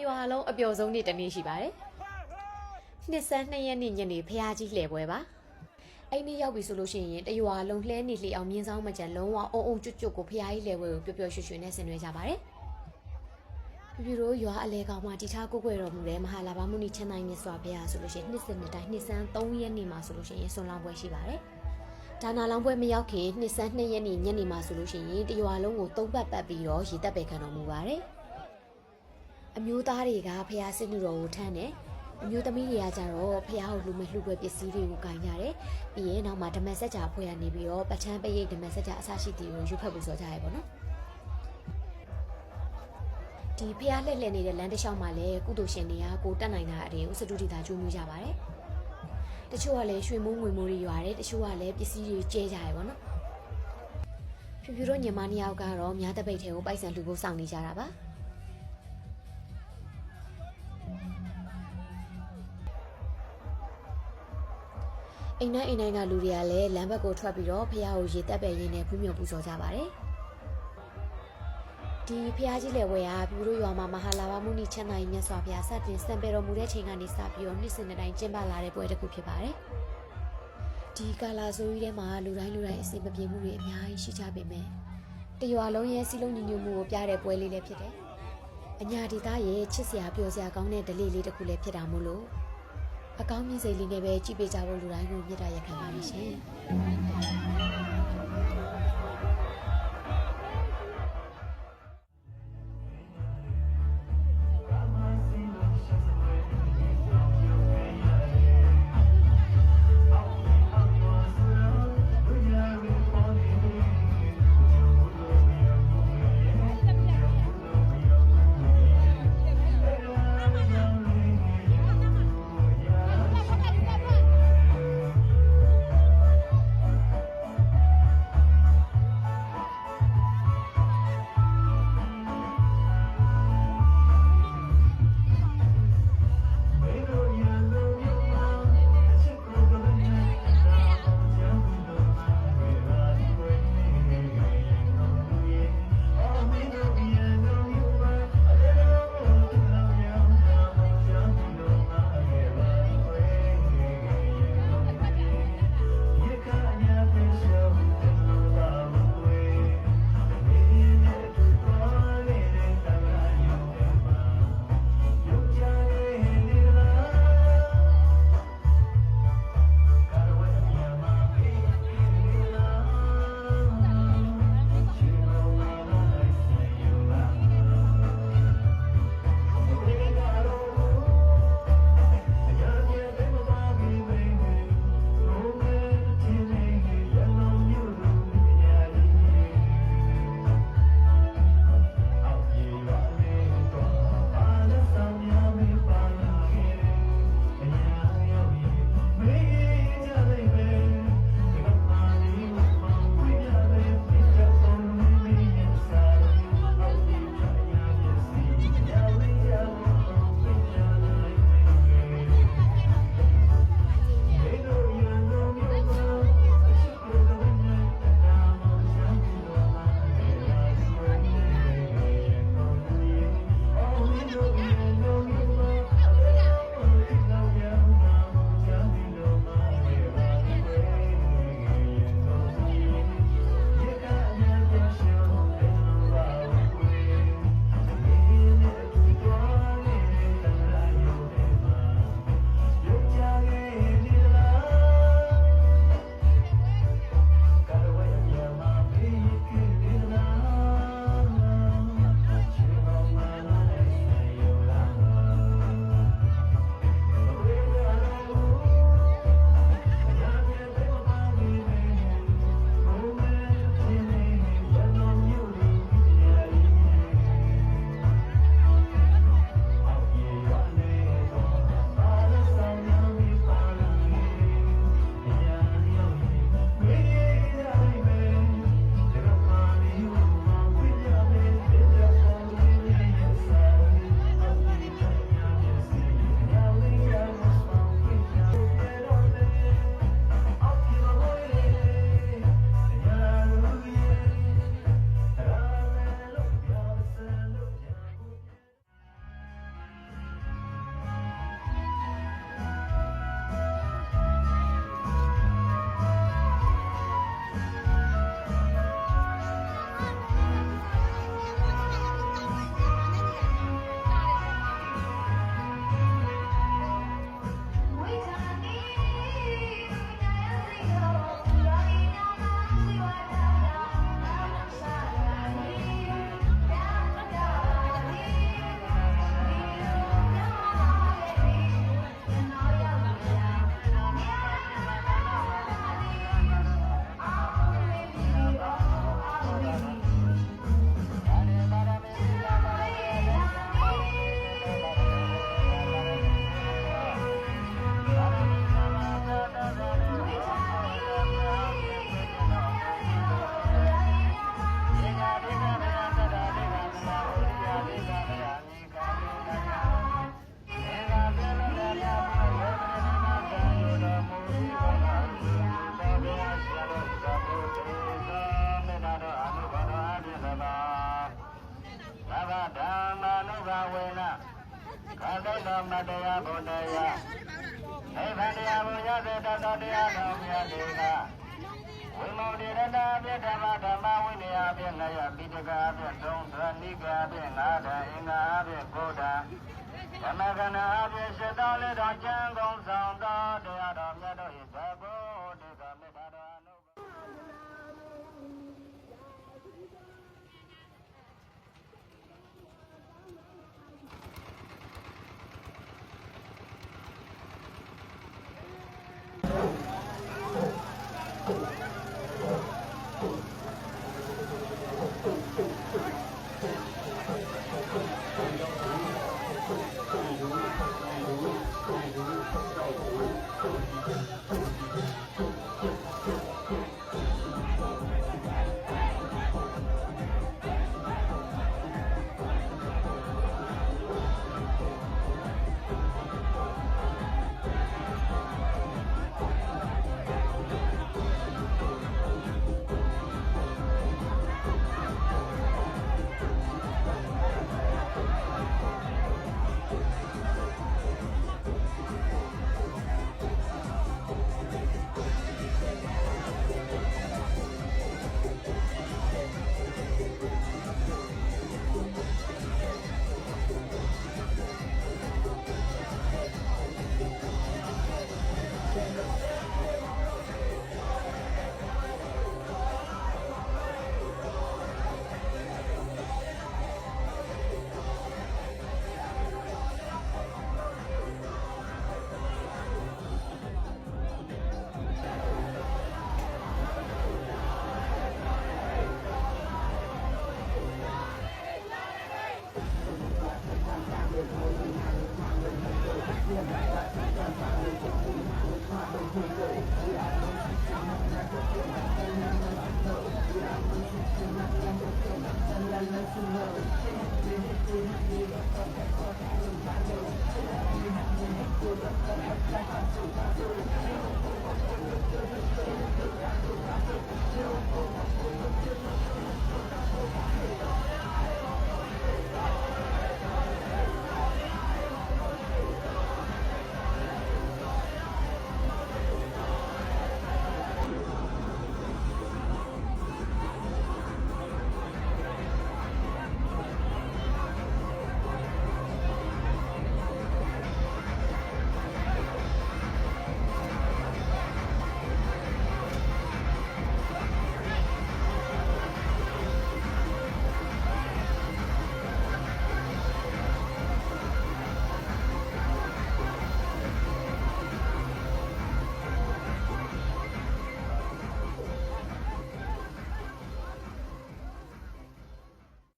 ရွာလုံးအပျော်ဆုံးနေ့တစ်နေ့ရှိပါတယ်နှစ်ဆန်း2ရက်နေ့ညနေဖျားကြီးလှည့်ပွဲပါအဲ့နေ့ရောက်ပြီဆိုလို့ရှိရင်တရွာလုံးလှဲနေလှေအောင်မြင်းဆောင်မကြံလုံးဝအုံအုံကျွတ်ကျွတ်ကိုဖျားကြီးလှည့်ပွဲကိုပျော်ပျော်ရွှင်ရွှင်နဲ့ဆင်နွှဲကြပါတယ်ပြပြတို့ရွာအလဲကောင်မှာတီထားကိုကိုွယ်တော်မူတဲ့မဟာလာဘမုနီချမ်းတိုင်းမြတ်စွာဘုရားဆိုလို့ရှိရင်နှစ်စဉ်နှစ်တိုင်းနှစ်ဆန်း3ရက်နေ့မှာဆိုလို့ရှိရင်ဆွန်လောင်းပွဲရှိပါတယ်ဒါနာလောင်းပွဲမရောက်ခင်နှစ်ဆန်း2ရက်နေ့ညနေမှာဆိုလို့ရှိရင်တရွာလုံးကို3ပတ်ပတ်ပြီးတော့ရေတက်ပယ်ခံတော်မူပါတယ်အမျိုးသားတွေကဖျားစစ်နှူတော်ကိုထမ်းတယ်အမျိုးသမီးတွေကကြတော့ဖျားကိုလူမဲ့လှူပွဲပစ္စည်းတွေကိုကင်ကြတယ်ပြီးရင်နောက်မှာဓမ္မစကြာဖွဲ့ရနေပြီးတော့ပဋ္ဌာန်းပရိတ်ဓမ္မစကြာအစရှိတီကိုယူဖတ်ပူဇော်ကြရပေါ့နော်ဒီဖျားလှည့်လှည့်နေတဲ့လမ်းတစ်လျှောက်မှာလည်းကုသိုလ်ရှင်တွေကကိုတက်နိုင်တာအရင်စတုတိတာကျွေးမှုကြပါတယ်တချို့ကလည်းရွှေမိုးငွေမိုးတွေရွာတယ်တချို့ကလည်းပစ္စည်းတွေကျဲကြရပေါ့နော်ဖြူဖြူတို့ညီမနှစ်ယောက်ကတော့မြားတပိတ်ထဲကိုပိုက်ဆံလှူဖို့စောင့်နေကြတာပါအိမ်တိုင်းကလူတွေကလည်းလမ်းဘက်ကိုထွက်ပြီးတော့ဖះကိုရေတက်ပဲရင်းနဲ့ဖူးမြော်ပူဇော်ကြပါတယ်ဒီဖះကြီးလေဝဲကပြူတို့ရွာမှာမဟာလာဘမုနီချမ်းသာကြီးမြတ်စွာဘုရားစတင်စံပေတော်မူတဲ့ချိန်ကနေစပြီးတော့နှစ်စဉ်တိုင်းကျင်းပလာတဲ့ပွဲတစ်ခုဖြစ်ပါတယ်ဒီကာလာဆိုကြီးထဲမှာလူတိုင်းအစီမပြေမှုတွေအများကြီးရှိကြပေမဲ့တရွာလုံးရဲ့စီလုံးညီညွတ်မှုကိုပြတဲ့ပွဲလေးလည်းဖြစ်တယ်အညာဒေသရဲ့ချစ်စရာပျော်စရာကောင်းတဲ့ဒလေးလေးတစ်ခုလည်းဖြစ်တာမို့လို့အကောင်းမြင်စိတ်လေးနဲ့ပဲကြည့်ပေးကြဖို့လူတိုင်းကိုမြတ်တာရက်ခံပါလိမ့်ရှင် တေကဝိမောတေရတာပြဓမ္မဓမ္မဝိနည်းဖြင့်ငါရပိဋကာဖြင့်သုံးသနိကာဖြင့်ငါးဓာအင်္ဂါဖြင့်ကိုးဓာဓမ္မကနာဖြင့်ရှစ်တော်လေးတော်ကျမ်းကုန်ဆောင်သောတရားတော်မြတ်တို့၏သဘော